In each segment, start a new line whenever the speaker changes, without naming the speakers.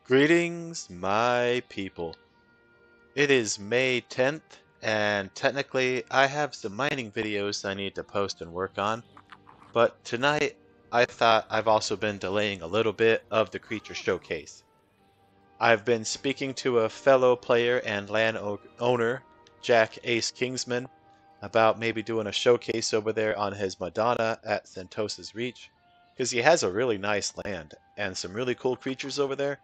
Greetings, my people. It is May 10th, and technically I have some mining videos I need to post and work on, but tonight I thought I've also been delaying a little bit of the creature showcase. I've been speaking to a fellow player and owner, Jack Ace Kingsman, about maybe doing a showcase over there on his Madana at Sentosa's Reach, because he has a really nice land and some really cool creatures over there,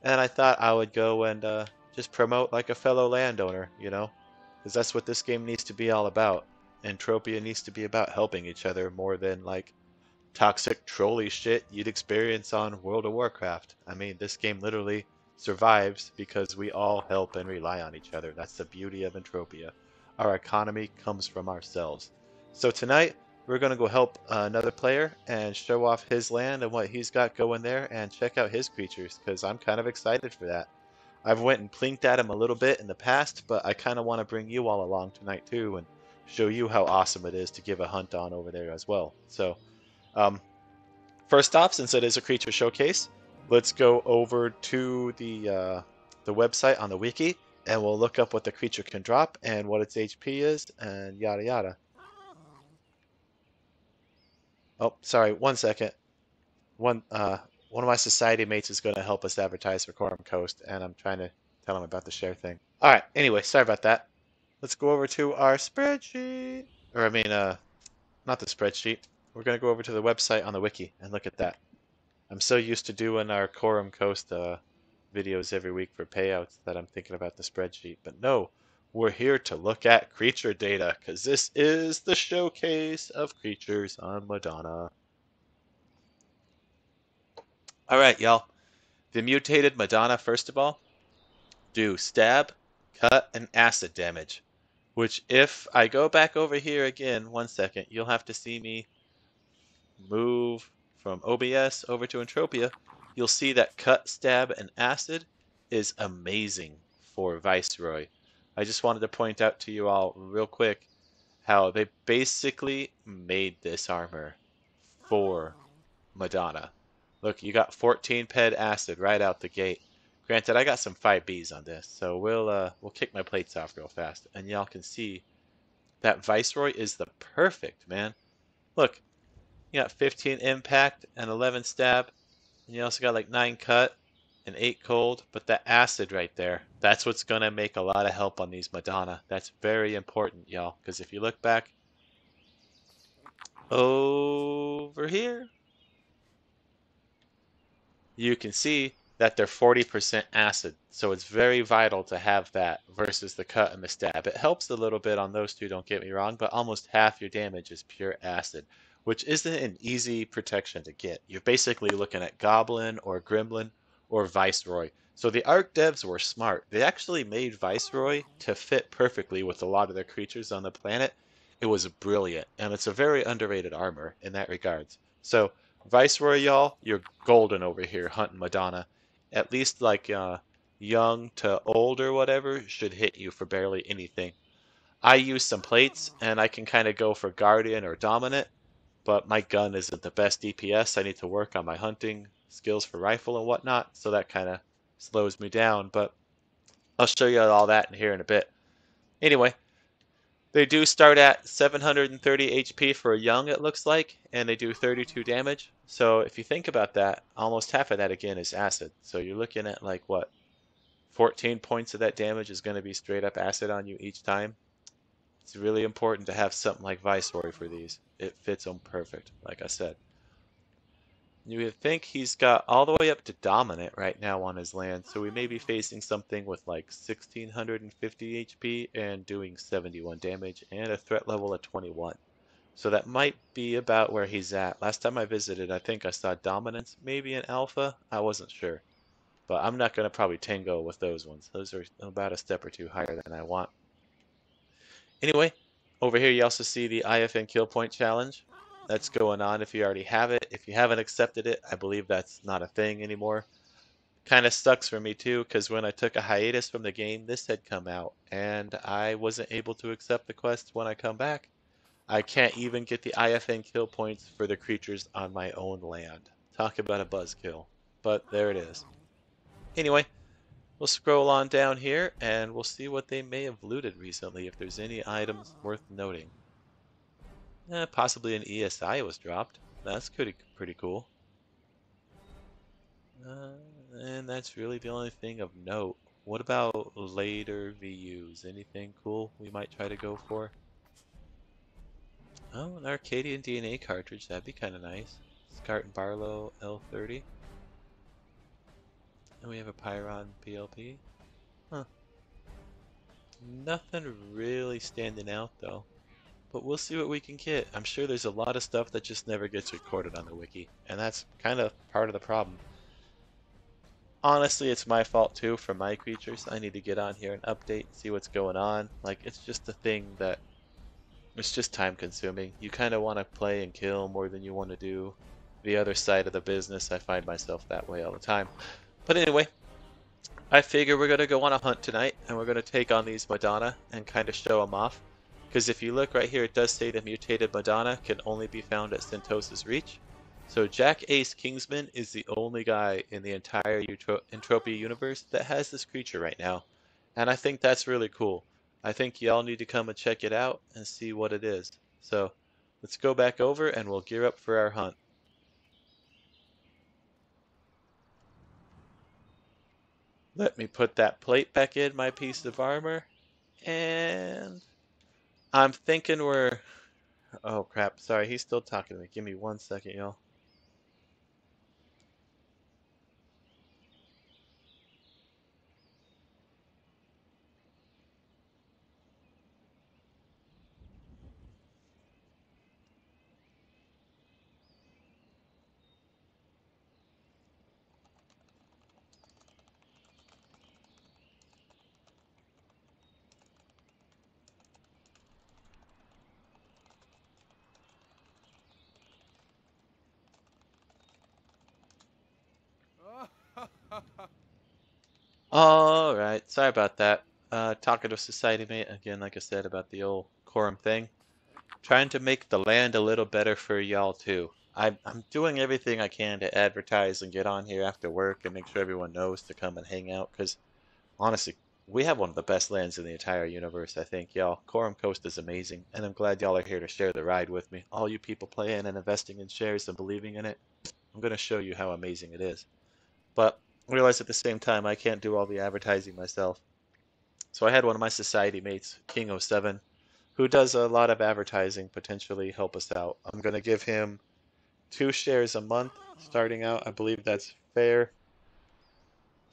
and I thought I would go and just promote like a fellow landowner, because that's what this game needs to be all about. Entropia needs to be about helping each other more than like toxic trolly shit you'd experience on World of Warcraft. I mean, this game literally survives because we all help and rely on each other. That's the beauty of Entropia. Our economy comes from ourselves. So tonight, we're going to go help another player and show off his land and what he's got going there and check out his creatures because I'm kind of excited for that. I've went and plinked at him a little bit in the past, but I kind of want to bring you all along tonight too and show you how awesome it is to give a hunt on over there as well. So, um, first off, since it is a creature showcase, let's go over to the website on the wiki, and we'll look up what the creature can drop and what its HP is, and yada yada. Oh, sorry, 1 second. One of my society mates is going to help us advertise for Khorum Coast, and I'm trying to tell him about the share thing. All right. Anyway, sorry about that. Let's go over to our spreadsheet, or I mean, not the spreadsheet. We're going to go over to the website on the wiki and look at that. I'm so used to doing our Khorum Coast videos every week for payouts that I'm thinking about the spreadsheet. But no, we're here to look at creature data because this is the showcase of creatures on Madana. All right, y'all. The Mutated Madana, first of all, do stab, cut, and acid damage. Which, if I go back over here again, 1 second, you'll have to see me move from OBS over to Entropia, you'll see that cut, stab, and acid is amazing for Viceroy. I just wanted to point out to you all real quick how they basically made this armor for Madana. Look, you got 14 ped acid right out the gate. Granted, I got some 5Bs on this, so we'll kick my plates off real fast, and y'all can see that Viceroy is the perfect, man. Look, you got 15 impact and 11 stab. And you also got like 9 cut and 8 cold. But that acid right there, that's what's going to make a lot of help on these Madana. That's very important, y'all. Because if you look back over here, you can see that they're 40% acid. So it's very vital to have that versus the cut and the stab. It helps a little bit on those two, don't get me wrong, but almost half your damage is pure acid, which isn't an easy protection to get. You're basically looking at Goblin or Gremlin or Viceroy. So the Ark devs were smart. They actually made Viceroy to fit perfectly with a lot of their creatures on the planet. It was brilliant, and it's a very underrated armor in that regards. So Viceroy, y'all, you're golden over here hunting Madana. At least like young to old or whatever should hit you for barely anything. I use some plates and I can kind of go for Guardian or Dominant, but my gun isn't the best DPS. I need to work on my hunting skills for rifle and whatnot, so that kind of slows me down. But I'll show you all that in here in a bit. Anyway, they do start at 730 HP for a young, it looks like, and they do 32 damage. So if you think about that, almost half of that again is acid. So you're looking at like what? 14 points of that damage is going to be straight up acid on you each time. It's really important to have something like Viceroy for these. It fits them perfect, like I said. You would think he's got all the way up to Dominant right now on his land, so we may be facing something with like 1650 HP and doing 71 damage and a threat level of 21. So that might be about where he's at. Last time I visited, I think I saw Dominance maybe in Alpha. I wasn't sure. But I'm not going to probably tango with those ones. Those are about a step or two higher than I want. Anyway, over here you also see the IFN Kill Point Challenge. That's going on if you already have it. If you haven't accepted it, I believe that's not a thing anymore. Kind of sucks for me too, because when I took a hiatus from the game, this had come out, and I wasn't able to accept the quest when I come back. I can't even get the IFN kill points for the creatures on my own land. Talk about a buzzkill. But there it is. Anyway, we'll scroll on down here and we'll see what they may have looted recently, if there's any items worth noting. Possibly an ESI was dropped. That's pretty cool. Uh, and that's really the only thing of note. What about later VUs? Anything cool we might try to go for? Oh, an Arcadian DNA cartridge. That'd be kind of nice. Scart and Barlow L30. And we have a Pyron PLP. Huh. Nothing really standing out though. But we'll see what we can get. I'm sure there's a lot of stuff that just never gets recorded on the wiki. And that's kind of part of the problem. Honestly, it's my fault too for my creatures. I need to get on here and update, see what's going on. Like, it's just a thing that it's just time consuming. You kind of want to play and kill more than you want to do the other side of the business. I find myself that way all the time. But anyway, I figure we're going to go on a hunt tonight and we're going to take on these Madana and kind of show them off. Because if you look right here, it does say the Mutated Madana can only be found at Sentosa's Reach. So Jack Ace Kingsman is the only guy in the entire Entropia Universe that has this creature right now. And I think that's really cool. I think y'all need to come and check it out and see what it is. So let's go back over and we'll gear up for our hunt. Let me put that plate back in my piece of armor. And I'm thinking we're... Oh crap, sorry, he's still talking to me. Give me 1 second, y'all. Alright, sorry about that. Talking to a society mate, again, like I said, about the old Khorum thing. Trying to make the land a little better for y'all too. I'm doing everything I can to advertise and get on here after work and make sure everyone knows to come and hang out, because honestly, we have one of the best lands in the entire universe, I think, y'all. Khorum Coast is amazing, and I'm glad y'all are here to share the ride with me. All you people playing and investing in shares and believing in it, I'm going to show you how amazing it is. But I realize at the same time I can't do all the advertising myself. So I had one of my society mates, King07, who does a lot of advertising, potentially help us out. I'm going to give him 2 shares a month starting out. I believe that's fair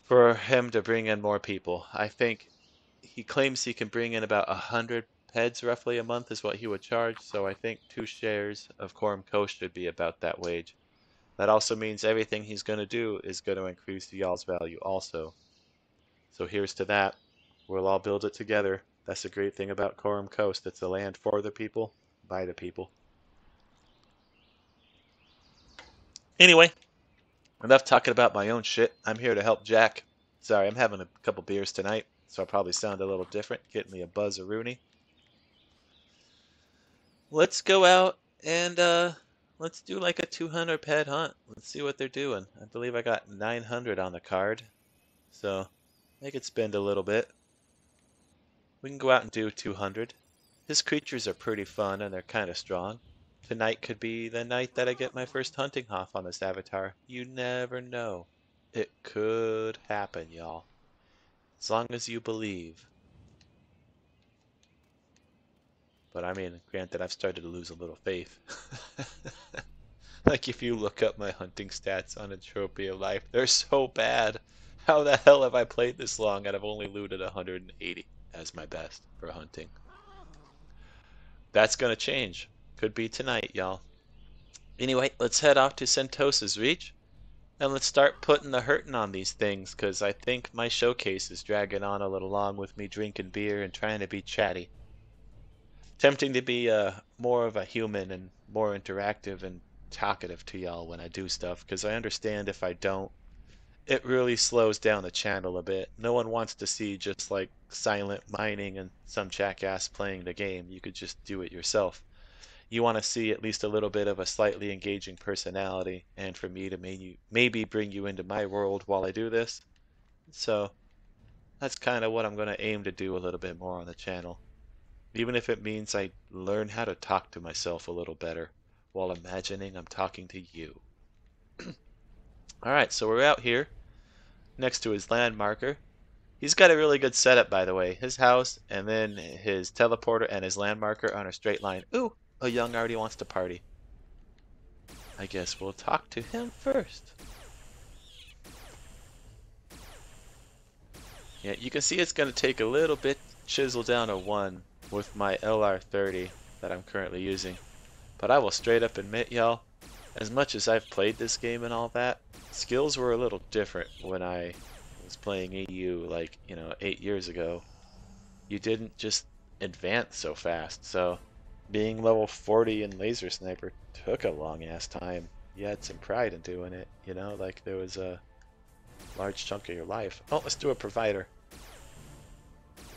for him to bring in more people. I think he claims he can bring in about 100 heads roughly a month is what he would charge. So I think 2 shares of Khorum Coast should be about that wage. That also means everything he's going to do is going to increase the y'all's value also. So here's to that. We'll all build it together. That's the great thing about Khorum Coast. It's a land for the people, by the people. Anyway, enough talking about my own shit. I'm here to help Jack. Sorry, I'm having a couple beers tonight, so I probably sound a little different. Getting me a buzz-a-rooney. Let's go out and let's do like a 200 pet hunt. Let's see what they're doing. I believe I got 900 on the card, so I could spend a little bit. We can go out and do 200. His creatures are pretty fun and they're kind of strong. Tonight could be the night that I get my first hunting hoff on this avatar. You never know. It could happen, y'all. As long as you believe. But I mean, granted, I've started to lose a little faith. Like if you look up my hunting stats on Entropia Life, they're so bad. How the hell have I played this long and I've only looted 180 as my best for hunting? That's gonna change. Could be tonight, y'all. Anyway, let's head off to Sentosa's Reach and let's start putting the hurting on these things, because I think my showcase is dragging on a little long with me drinking beer and trying to be chatty. Tempting to be more of a human and more interactive and talkative to y'all when I do stuff, because I understand if I don't, it really slows down the channel a bit. No one wants to see just like silent mining and some jackass playing the game. You could just do it yourself. You want to see at least a little bit of a slightly engaging personality, and for me to maybe bring you into my world while I do this, So that's kind of what I'm going to aim to do a little bit more on the channel. Even if it means I learn how to talk to myself a little better while imagining I'm talking to you. Alright, so we're out here next to his land marker. He's got a really good setup, by the way. His house and then his teleporter and his land marker on a straight line. Ooh, a young already wants to party. I guess we'll talk to him first. Yeah, you can see it's going to take a little bit to chisel down a 1 with my LR30 that I'm currently using. But I will straight up admit, y'all, as much as I've played this game and all that, skills were a little different when I was playing EU like, 8 years ago. You didn't just advance so fast, so being level 40 in Laser Sniper took a long ass time. You had some pride in doing it, like there was a large chunk of your life. Oh, let's do a provider.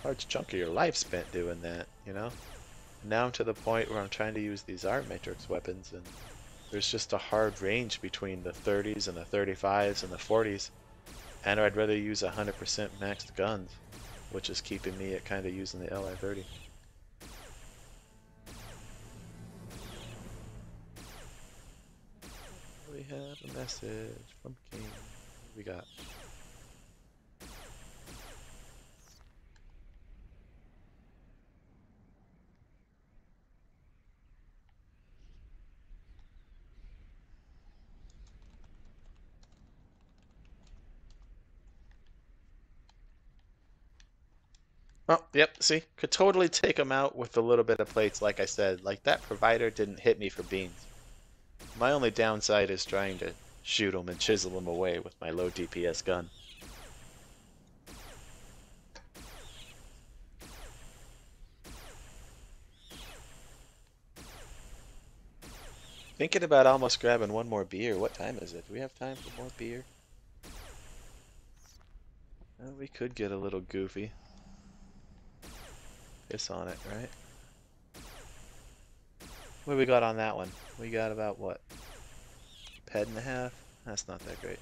Large chunk of your life spent doing that. Now I'm to the point where I'm trying to use these art matrix weapons, and there's just a hard range between the 30s and the 35s and the 40s, and I'd rather use 100% maxed guns, which is keeping me at kind of using the LI30. We have a message from King. What we got? Oh, yep, see? Could totally take them out with a little bit of plates, like I said. Like, that provider didn't hit me for beans. My only downside is trying to shoot them and chisel them away with my low DPS gun. Thinking about almost grabbing one more beer. What time is it? Do we have time for more beer? Well, we could get a little goofy. Piss on it, right? What we got on that one? We got about what? Ped and a half? That's not that great.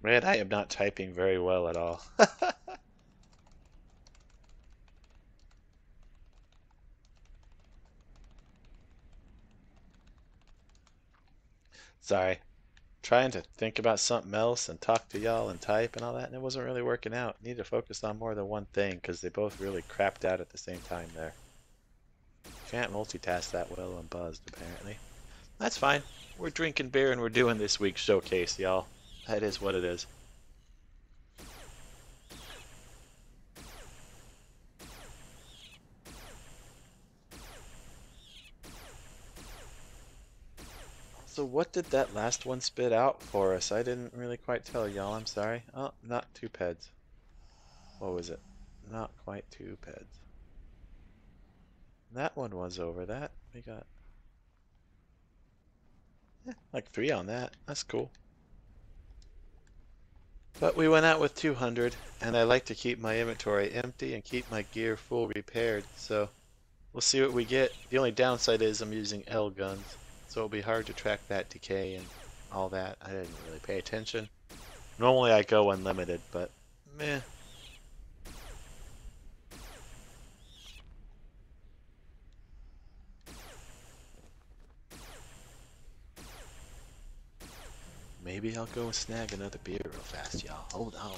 Man, I am not typing very well at all. Sorry. Trying to think about something else and talk to y'all and type and all that, and it wasn't really working out. Need to focus on more than one thing because they both really crapped out at the same time there. Can't multitask that well and buzzed, apparently. That's fine. We're drinking beer and we're doing this week's showcase, y'all. That is what it is. So what did that last one spit out for us? I didn't really quite tell y'all, I'm sorry. Oh, not 2 peds. What was it? Not quite 2 peds. That one was over that. We got like 3 on that. That's cool. But we went out with 200, and I like to keep my inventory empty and keep my gear full repaired, so we'll see what we get. The only downside is I'm using L guns, so it'll be hard to track that decay and all that. I didn't really pay attention. Normally I go unlimited, but meh. Maybe I'll go and snag another beer real fast, y'all. Hold on.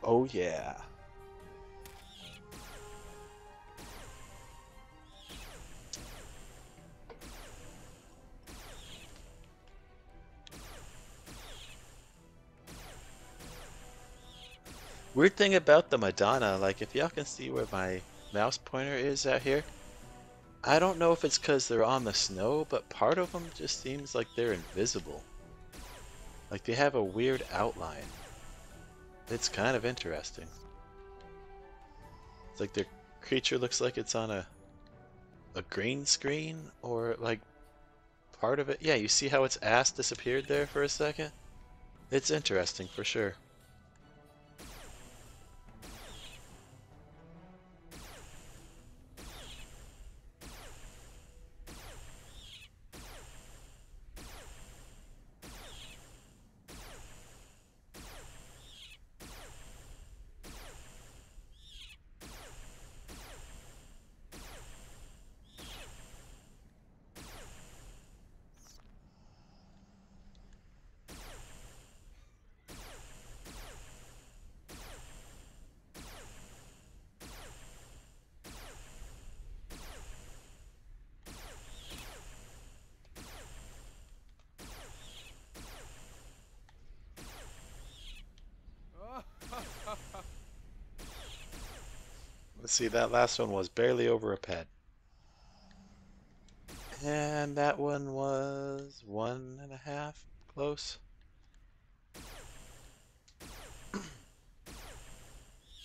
Oh yeah. Weird thing about the Madana, like if y'all can see where my mouse pointer is out here, I don't know if it's because they're on the snow, but part of them just seems like they're invisible. Like they have a weird outline. It's kind of interesting. It's like their creature looks like it's on a green screen, or like part of it. Yeah, you see how its ass disappeared there for a second? It's interesting for sure. Let's see, that last one was barely over a ped. And that one was 1.5, close.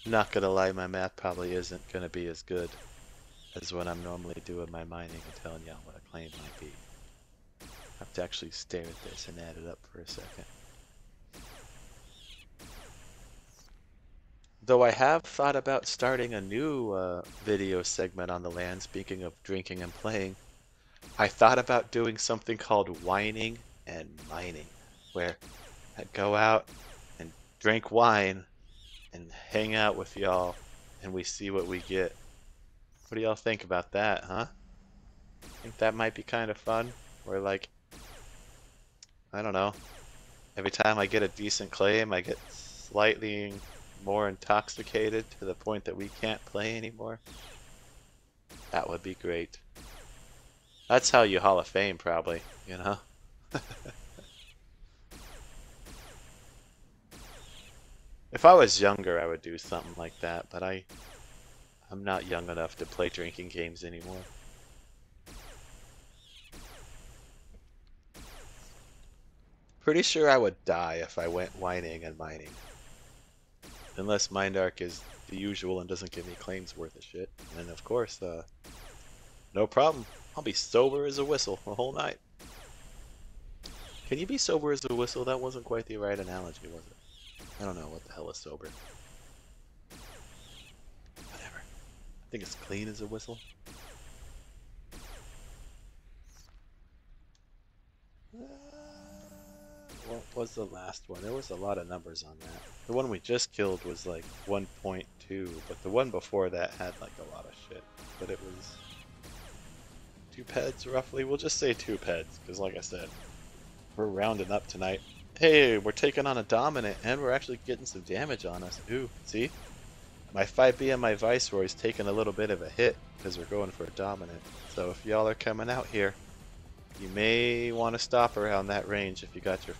Not gonna lie, my math probably isn't gonna be as good as when I'm normally doing my mining and telling y'all what a claim might be. I have to actually stare at this and add it up for a second. Though I have thought about starting a new video segment on the land, speaking of drinking and playing. I thought about doing something called whining and mining, where I'd go out and drink wine and hang out with y'all, and we see what we get. What do y'all think about that, huh? Think that might be kind of fun? Where like, I don't know, every time I get a decent claim, I get slightly more intoxicated to the point that we can't play anymore. That would be great. That's how you Hall of Fame, probably, you know? If I was younger, I would do something like that, but I'm not young enough to play drinking games anymore. Pretty sure I would die if I went whining and mining. Unless Mind Arc is the usual and doesn't give me claims worth of shit. And of course, no problem. I'll be sober as a whistle the whole night. Can you be sober as a whistle? That wasn't quite the right analogy, was it? I don't know what the hell is sober. Whatever. I think it's clean as a whistle. What was the last one? There was a lot of numbers on that. The one we just killed was like 1.2, but the one before that had like a lot of shit. But it was 2 peds roughly. We'll just say 2 peds, because like I said, we're rounding up tonight. Hey, we're taking on a dominant, and we're actually getting some damage on us. Ooh, see? My 5B and my Viceroy's taking a little bit of a hit, because we're going for a dominant. So if y'all are coming out here, you may want to stop around that range if you got your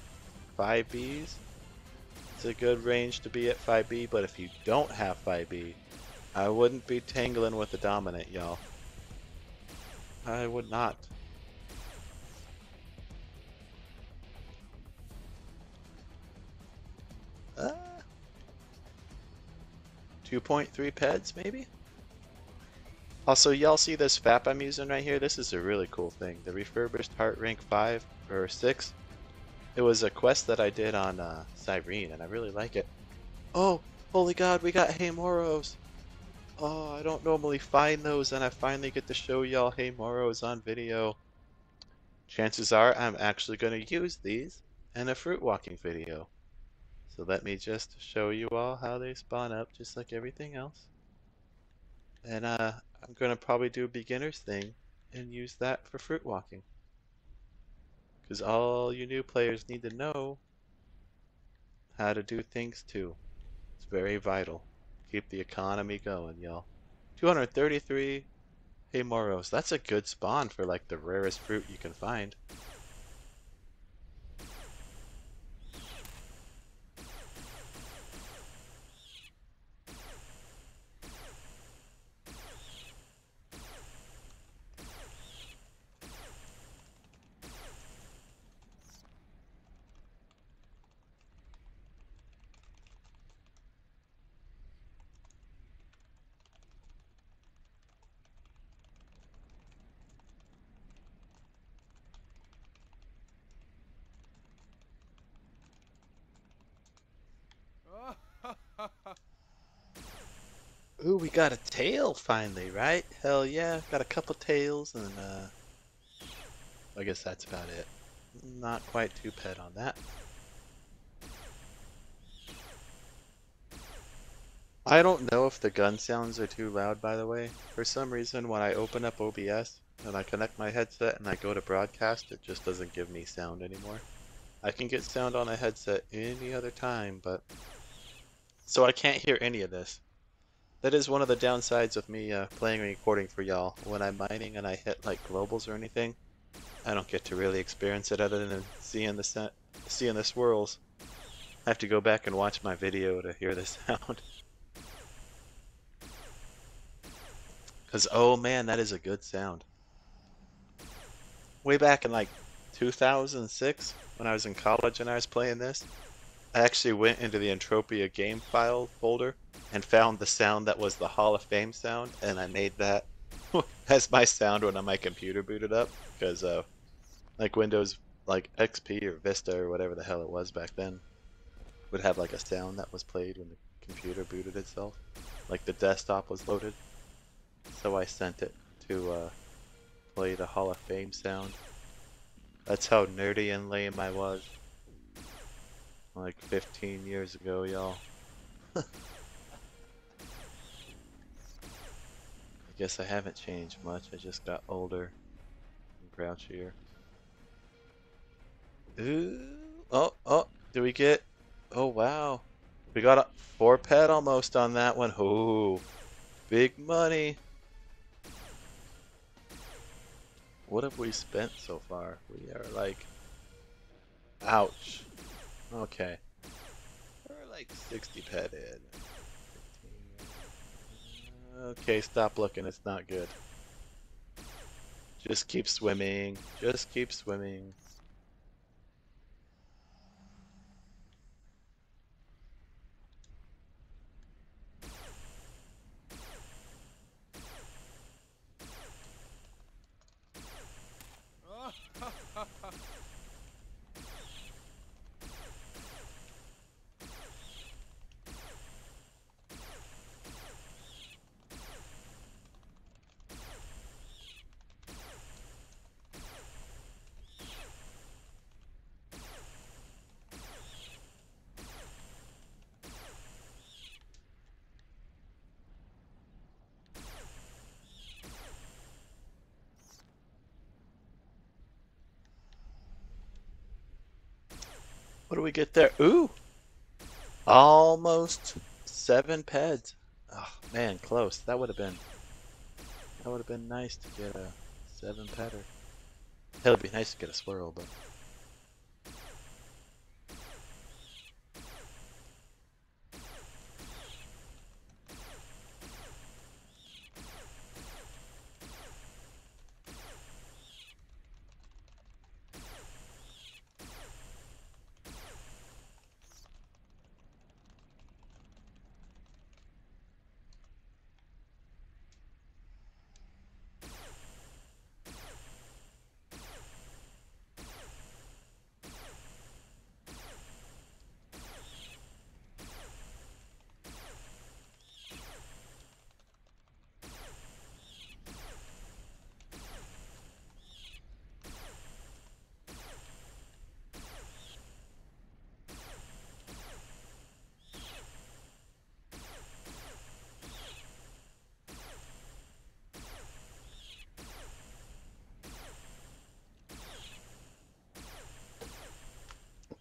5Bs. It's a good range to be at 5B, but if you don't have 5B, I wouldn't be tangling with the dominant, y'all. I would not. Uh, 2.3 peds, maybe? Also, y'all see this FAP I'm using right here? This is a really cool thing. The Refurbished Heart Rank 5 or 6. It was a quest that I did on Cyrene, and I really like it. Oh, holy god, we got Haymoros! Oh, I don't normally find those, and I finally get to show y'all Haymoros on video. Chances are I'm actually going to use these in a fruit walking video. So let me just show you all how they spawn up, just like everything else. And I'm going to probably do a beginner's thing and use that for fruit walking. Because all you new players need to know how to do things too. It's very vital. Keep the economy going, y'all. 233 Haymoros. That's a good spawn for like the rarest fruit you can find. Ooh, we got a tail finally, right? Hell yeah, got a couple tails and I guess that's about it. Not quite too pet on that. I don't know if the gun sounds are too loud, by the way. For some reason, when I open up OBS and I connect my headset and I go to broadcast, it just doesn't give me sound anymore. I can get sound on a headset any other time, but... So I can't hear any of this. That is one of the downsides of me playing and recording for y'all. When I'm mining and I hit like globals or anything, I don't get to really experience it other than seeing the swirls. I have to go back and watch my video to hear the sound. Because, oh man, that is a good sound. Way back in like 2006, when I was in college and I was playing this, I actually went into the Entropia game file folder and found the sound that was the Hall of Fame sound, and I made that as my sound when my computer booted up, because like Windows like XP or Vista or whatever the hell it was back then would have like a sound that was played when the computer booted itself, like the desktop was loaded. So I sent it to play the Hall of Fame sound. That's how nerdy and lame I was. Like 15 years ago, y'all. I guess I haven't changed much. I just got older and grouchier. Ooh. Oh, do we get... Oh, wow. We got a 4 pet almost on that one. Ooh, big money. What have we spent so far? We are like... Ouch. Okay. We're like 60 pet in. 15. Okay, stop looking. It's not good. Just keep swimming. Just keep swimming. What do we get there? Ooh! Almost 7 peds. Oh man, close. That would have been nice to get a 7 pedder. Hell, it'd be nice to get a swirl, but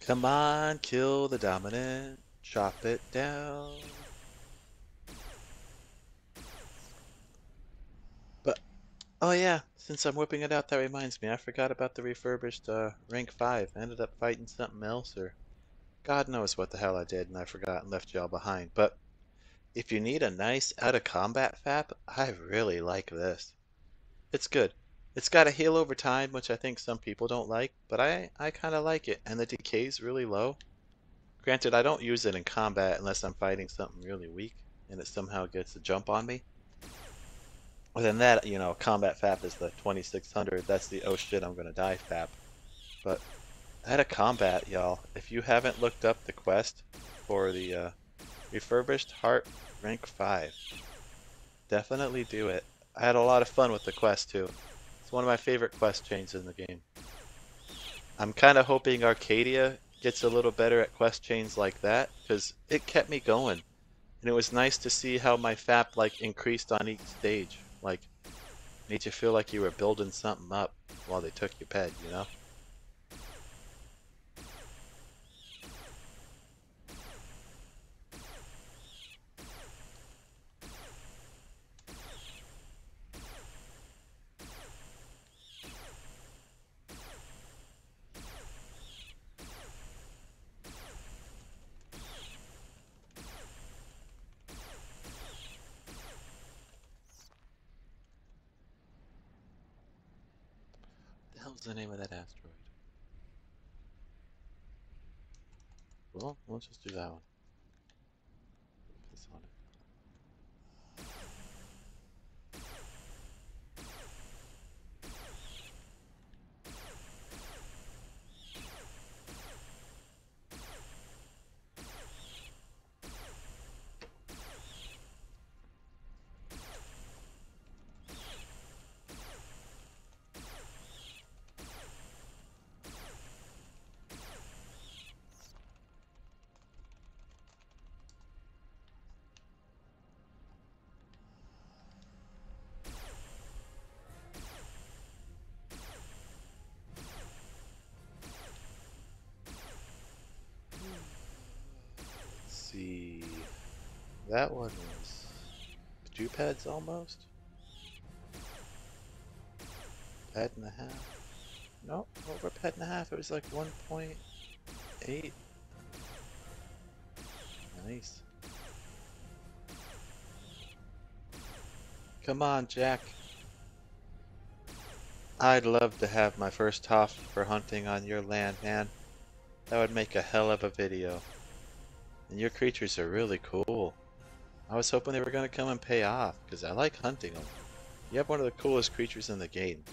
come on, kill the dominant, chop it down. But, oh yeah, since I'm whipping it out, that reminds me, I forgot about the refurbished rank 5. I ended up fighting something else, or God knows what the hell I did, and I forgot and left y'all behind. But if you need a nice out-of-combat FAP, I really like this. It's good. It's got a heal over time, which I think some people don't like, but I kind of like it, and the decay's really low. Granted, I don't use it in combat unless I'm fighting something really weak, and it somehow gets a jump on me. Other than that, you know, combat FAP is the 2600. That's the oh shit, I'm gonna die FAP. But out of combat, y'all, if you haven't looked up the quest for the refurbished heart rank 5, Definitely do it. I had a lot of fun with the quest too. It's one of my favorite quest chains in the game. I'm kind of hoping Arcadia gets a little better at quest chains like that, because it kept me going. And it was nice to see how my FAP like increased on each stage. Like, made you feel like you were building something up while they took your ped, you know? What the hell's the name of that asteroid? Well, let's just do that one. Piss on it. Let's see. That one was 2 pads almost. Pad and a half. No, over pad and a half. It was like 1.8. Nice. Come on, Jack. I'd love to have my first toff for hunting on your land, man. That would make a hell of a video. And your creatures are really cool. I was hoping they were going to come and pay off, because I like hunting them. You have one of the coolest creatures in the game.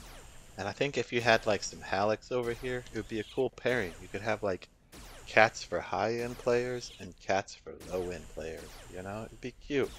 And I think if you had like some Hallex over here, it would be a cool pairing. You could have like cats for high-end players and cats for low-end players. You know, it'd be cute.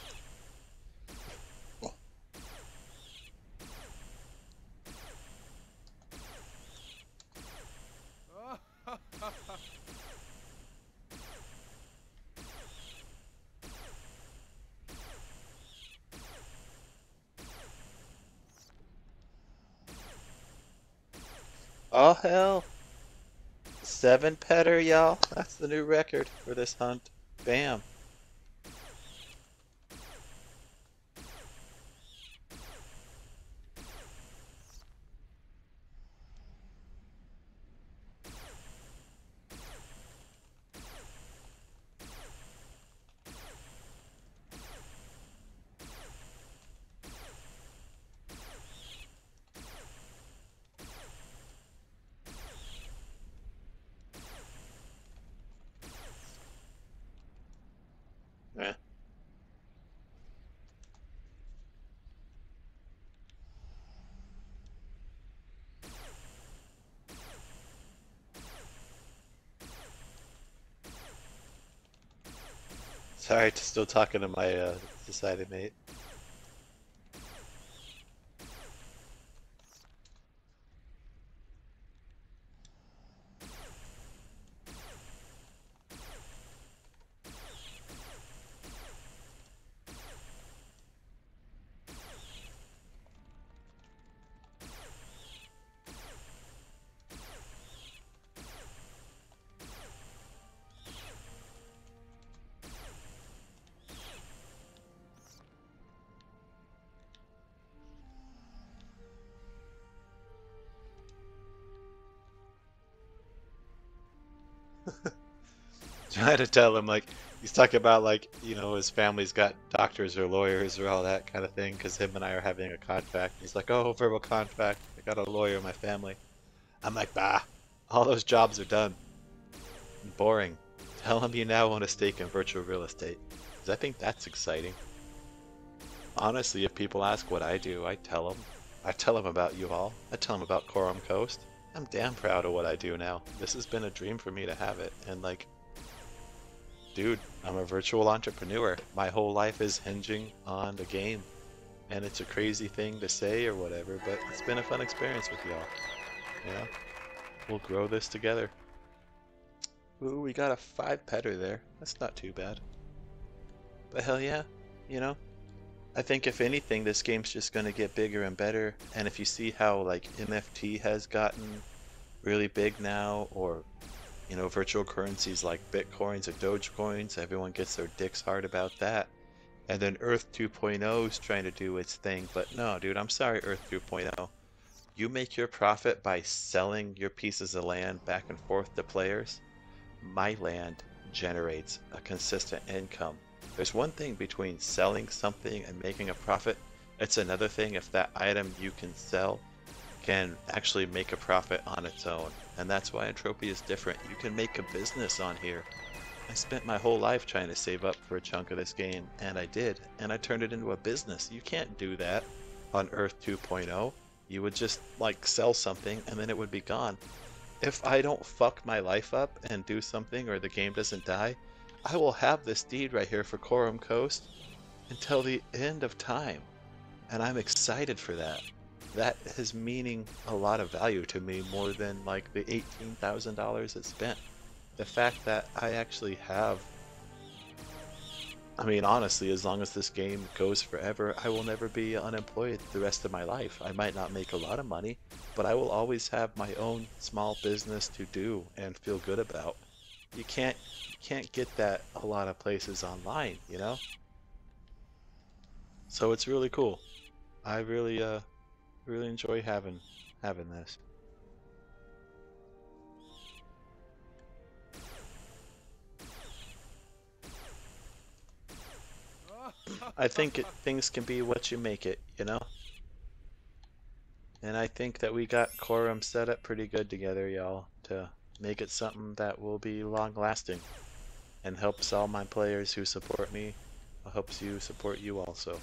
Oh hell! 7 petter, y'all. That's the new record for this hunt. Bam. Eh. Sorry, still talking to my society mate. Trying to tell him like he's talking about like his family's got doctors or lawyers or all that kind of thing because him and I are having a contract. He's like, oh, verbal contract. I got a lawyer in my family. I'm like, bah, all those jobs are done. Boring. Tell him you now own a stake in virtual real estate because I think that's exciting. Honestly, if people ask what I do, I tell them. I tell them about you all. I tell them about Khorum Coast. I'm damn proud of what I do now. This has been a dream for me to have it, and like, dude, I'm a virtual entrepreneur. My whole life is hinging on the game. And it's a crazy thing to say or whatever, but it's been a fun experience with y'all. You know, we'll grow this together. Ooh, we got a 5 petter there. That's not too bad. But hell yeah, you know, I think if anything, this game's just gonna get bigger and better. And if you see how like MFT has gotten really big now, or you know, virtual currencies like Bitcoins or Dogecoins, everyone gets their dicks hard about that. And then Earth 2.0 is trying to do its thing, but no, dude, I'm sorry, Earth 2.0. You make your profit by selling your pieces of land back and forth to players. My land generates a consistent income. There's one thing between selling something and making a profit. It's another thing if that item you can sell can actually make a profit on its own. And that's why Entropia is different. You can make a business on here. I spent my whole life trying to save up for a chunk of this game, and I did, and I turned it into a business. You can't do that on Earth 2.0. You would just, like, sell something, and then it would be gone. If I don't fuck my life up and do something, or the game doesn't die, I will have this deed right here for Khorum Coast until the end of time, and I'm excited for that. That is meaning a lot of value to me, more than, like, the $18,000 it spent. The fact that I actually have, I mean, honestly, as long as this game goes forever, I will never be unemployed the rest of my life. I might not make a lot of money, but I will always have my own small business to do and feel good about. You can't get that a lot of places online, you know? So it's really cool. I really enjoy having this. I think things can be what you make it, you know? And I think that we got Khorum set up pretty good together, y'all, to make it something that will be long lasting and helps all my players who support me, helps you support you also.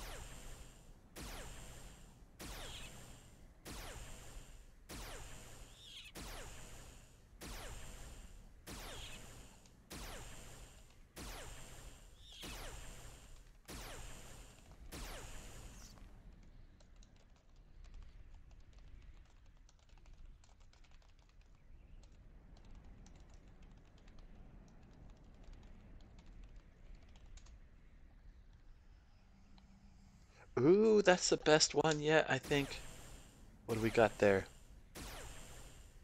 Ooh, that's the best one yet, I think. What do we got there?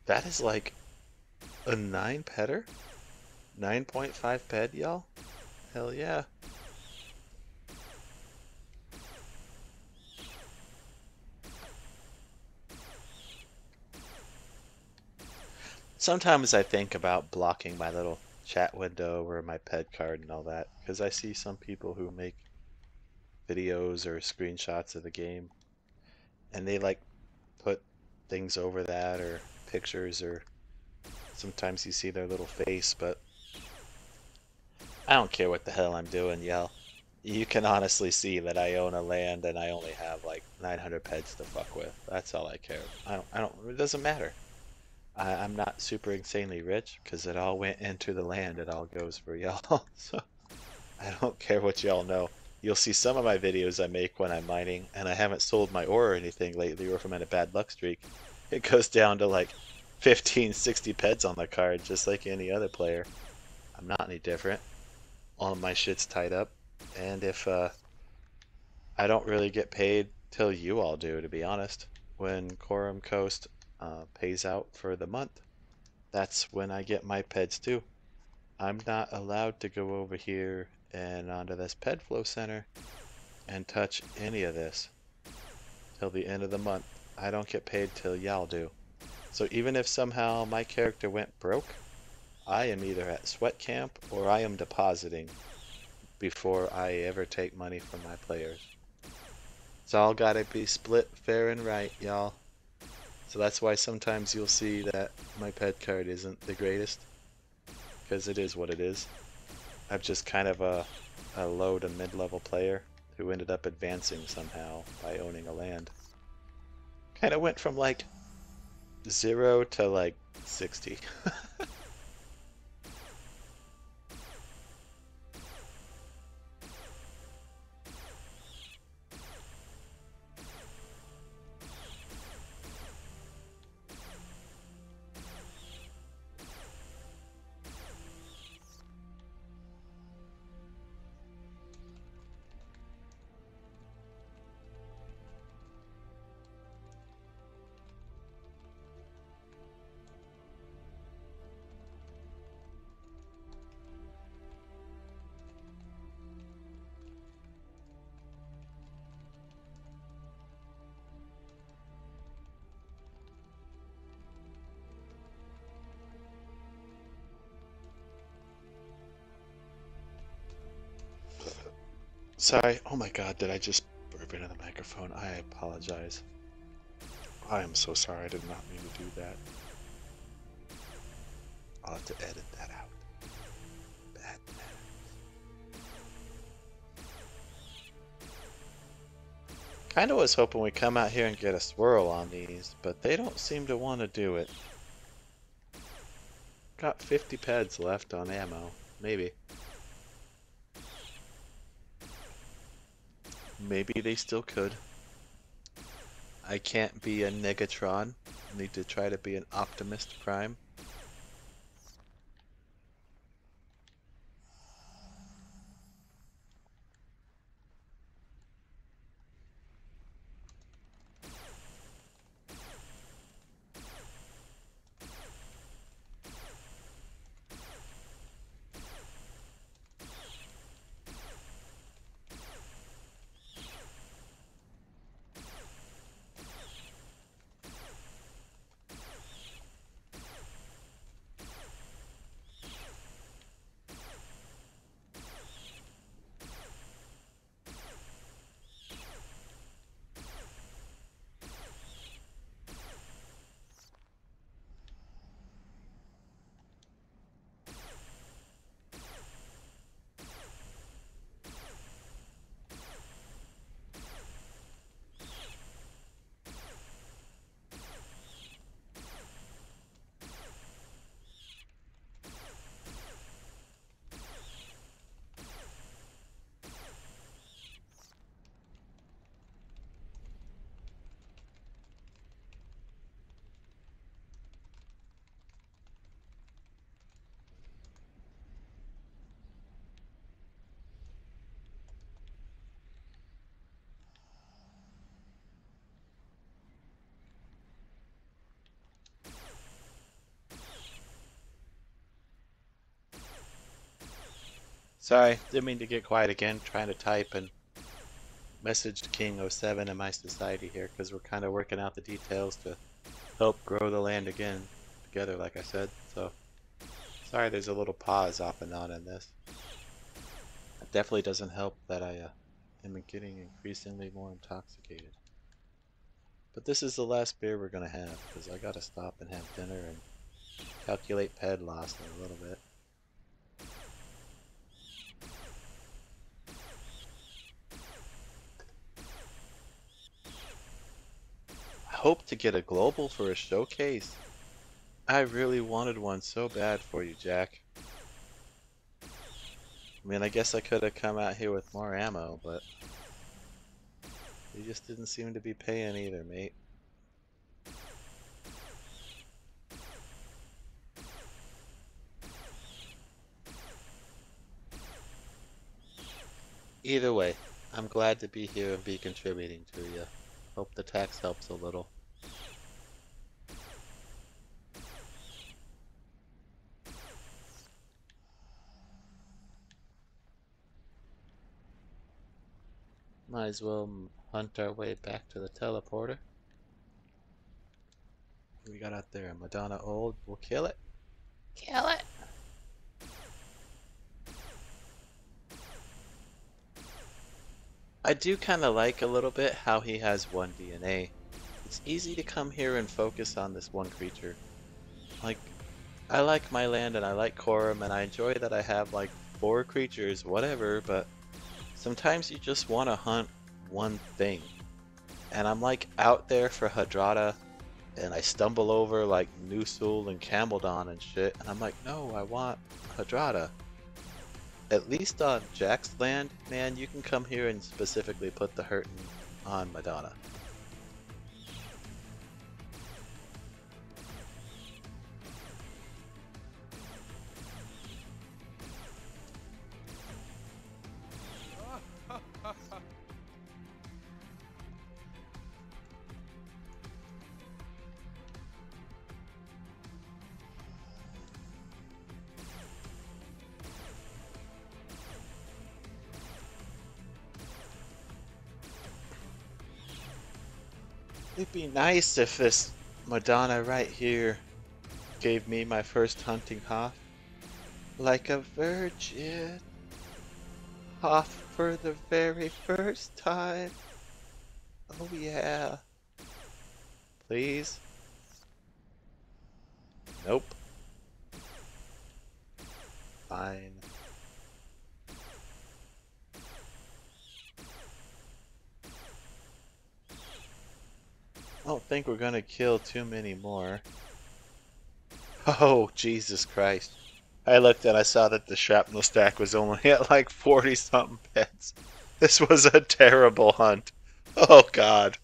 That is like a 9 petter? 9.5 ped, y'all? Hell yeah. Sometimes I think about blocking my little chat window or my ped card and all that, because I see some people who make videos or screenshots of the game and they like put things over that or pictures, or sometimes you see their little face, but I don't care what the hell I'm doing, y'all. You can honestly see that I own a land and I only have like 900 peds to fuck with. That's all I care. It doesn't matter. I'm not super insanely rich because it all went into the land. It all goes for y'all. So I don't care what y'all know. You'll see some of my videos I make when I'm mining, and I haven't sold my ore or anything lately, or if I'm in a bad luck streak. It goes down to like 15, 60 peds on the card, just like any other player. I'm not any different. All of my shit's tied up, and if I don't really get paid till you all do, to be honest. When Khorum Coast pays out for the month, that's when I get my peds too. I'm not allowed to go over here and onto this ped flow center and touch any of this till the end of the month. I don't get paid till y'all do. So even if somehow my character went broke, I am either at sweat camp or I am depositing before I ever take money from my players. It's all gotta be split fair and right, y'all. So that's why sometimes you'll see that my ped card isn't the greatest, because it is what it is. I'm just kind of a low to mid-level player who ended up advancing somehow by owning a land. Kind of went from like 0 to like 60. Sorry. Oh my god, did I just burp into the microphone? I apologize. I am so sorry. I did not mean to do that. I'll have to edit that out. Bad manners. Kinda was hoping we'd come out here and get a swirl on these, but they don't seem to want to do it. Got 50 peds left on ammo. Maybe. Maybe they still could. I can't be a Negatron. Need to try to be an Optimist Prime. Sorry, didn't mean to get quiet again, trying to type and messaged King07 in my society here because we're kind of working out the details to help grow the land again together, like I said. So, sorry there's a little pause off and on in this. It definitely doesn't help that I am getting increasingly more intoxicated. But this is the last beer we're going to have because I got to stop and have dinner and calculate ped loss in a little bit. Hope to get a global for a showcase. I really wanted one so bad for you, Jack. I mean, I guess I could have come out here with more ammo, but you just didn't seem to be paying either, mate. Either way, I'm glad to be here and be contributing to you. Hope the tax helps a little. Might as well hunt our way back to the teleporter. What we got out there? Madana old. We'll kill it. Kill it! I do kind of like a little bit how he has one DNA. It's easy to come here and focus on this one creature. Like, I like my land and I like Khorum and I enjoy that I have like 4 creatures, whatever, but sometimes you just want to hunt one thing. And I'm like out there for Hadrada and I stumble over like Nusul and Cambeldon and shit and I'm like, no, I want Hadrada. At least on Jack's land, man, you can come here and specifically put the hurtin' on Madana. It'd be nice if this Madana right here gave me my first hunting hop. Like a virgin. off for the very first time. Oh yeah. Please? Nope. Fine. I don't think we're gonna kill too many more. Oh, Jesus Christ. I looked and I saw that the shrapnel stack was only at like 40 something pets. This was a terrible hunt. Oh God.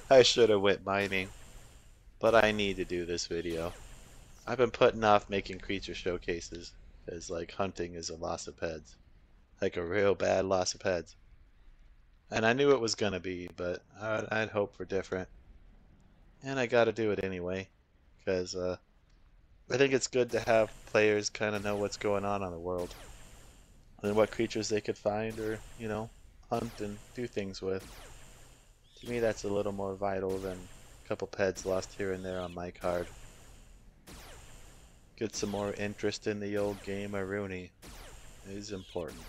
I should have went mining. But I need to do this video. I've been putting off making creature showcases because like hunting is a loss of heads. Like a real bad loss of heads. And I knew it was gonna be, but I'd hope for different. And I gotta do it anyway. Because I think it's good to have players kind of know what's going on the world. And what creatures they could find or, you know, hunt and do things with. To me that's a little more vital than a couple pets lost here and there on my card. Get some more interest in the old game of Rooney is important.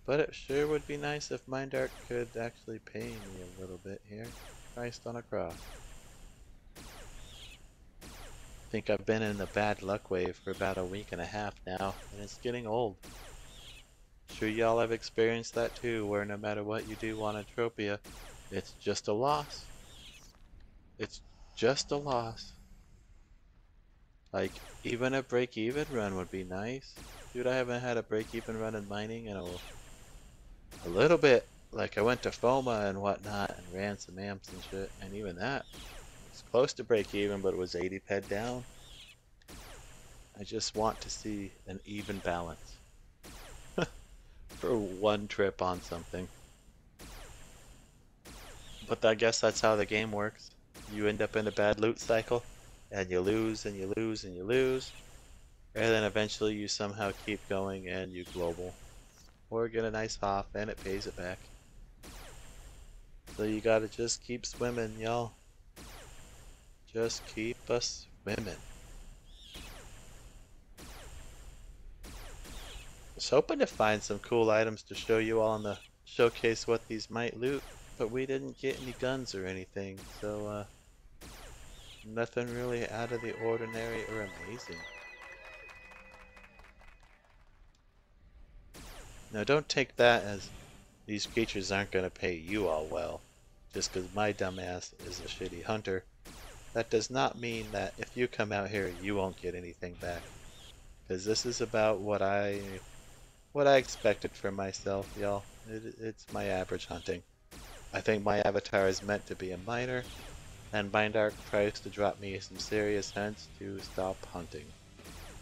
But it sure would be nice if Mindark could actually pay me a little bit here. Christ on a cross. I think I've been in the bad luck wave for about a week and a half now, and it's getting old. Sure y'all have experienced that too, where no matter what you do on Entropia, it's just a loss. It's just a loss. Like, even a break-even run would be nice. Dude, I haven't had a break-even run in mining in a little bit. Like, I went to FOMA and whatnot and ran some amps and shit, and even that was close to break-even, but it was 80 ped down. I just want to see an even balance for one trip on something. But I guess that's how the game works. You end up in a bad loot cycle, and you lose, and you lose, and you lose, and then eventually you somehow keep going and you global. Or get a nice hop, and it pays it back. So you gotta just keep swimming, y'all. Just keep us swimming. Was hoping to find some cool items to show you all in the showcase what these might loot, but we didn't get any guns or anything, so nothing really out of the ordinary or amazing. Now don't take that as these creatures aren't going to pay you all well. Just because my dumbass is a shitty hunter, that does not mean that if you come out here you won't get anything back. Because this is about what I expected from myself, y'all. It's my average hunting. I think my avatar is meant to be a miner, and Mindark tries to drop me some serious hints to stop hunting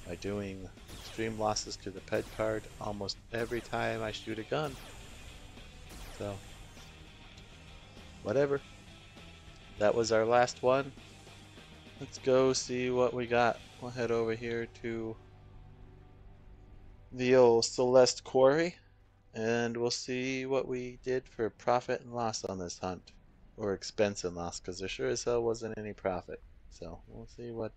by doing extreme losses to the pet card almost every time I shoot a gun. So, whatever. That was our last one. Let's go see what we got. We'll head over here to the old Celeste Quarry, and we'll see what we did for profit and loss on this hunt. Or expense and loss, because there sure as hell wasn't any profit. So, we'll see what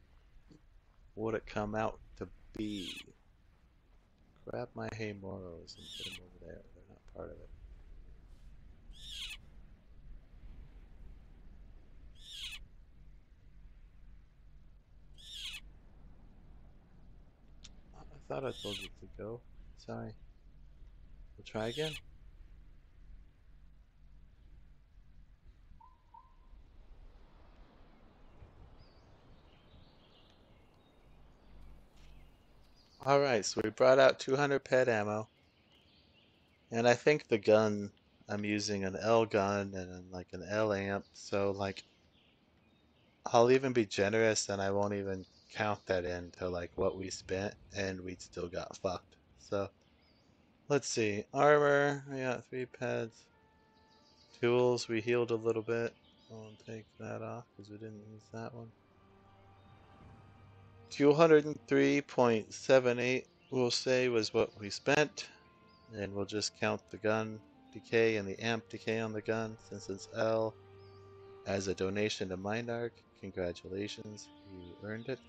would it come out to be. Grab my Hey Moros and put them over there. They're not part of it. I thought I told you to go. Sorry. We'll try again. Alright, so we brought out 200 pet ammo. And I think the gun, I'm using an L gun and like an L amp. So like, I'll even be generous and I won't even count that into like what we spent and we still got fucked. So let's see. Armor, we got 3 pets. Tools, we healed a little bit. I'll take that off because we didn't use that one. 203.78 we'll say was what we spent. And we'll just count the gun decay and the amp decay on the gun since it's L as a donation to Mindark. Congratulations, you earned it.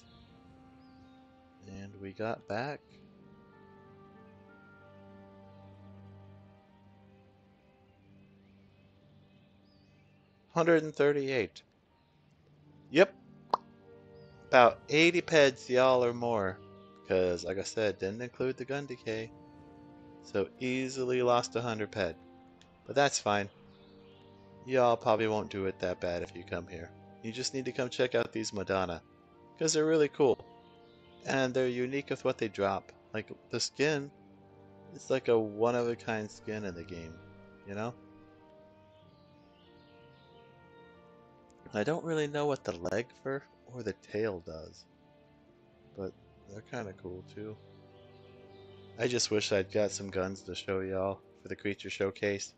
And we got back 138. Yep, about 80 peds, y'all, or more. Because, like I said, didn't include the gun decay. So easily lost 100 ped. But that's fine. Y'all probably won't do it that bad if you come here. You just need to come check out these Madana. Because they're really cool. And they're unique with what they drop. Like, the skin, it's like a one-of-a-kind skin in the game. You know? I don't really know what the leg fur or the tail does. But they're kind of cool too. I just wish I'd got some guns to show y'all for the creature showcase.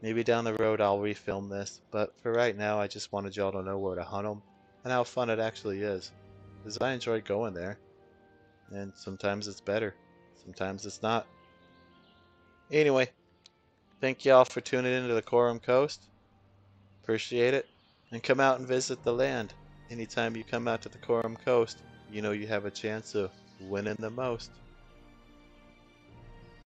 Maybe down the road I'll refilm this, but for right now I just wanted y'all to know where to hunt them and how fun it actually is. Because I enjoy going there, and sometimes it's better, sometimes it's not. Anyway, thank y'all for tuning into the Khorum Coast. Appreciate it. And come out and visit the land. Anytime you come out to the Khorum Coast, you know you have a chance of winning the most.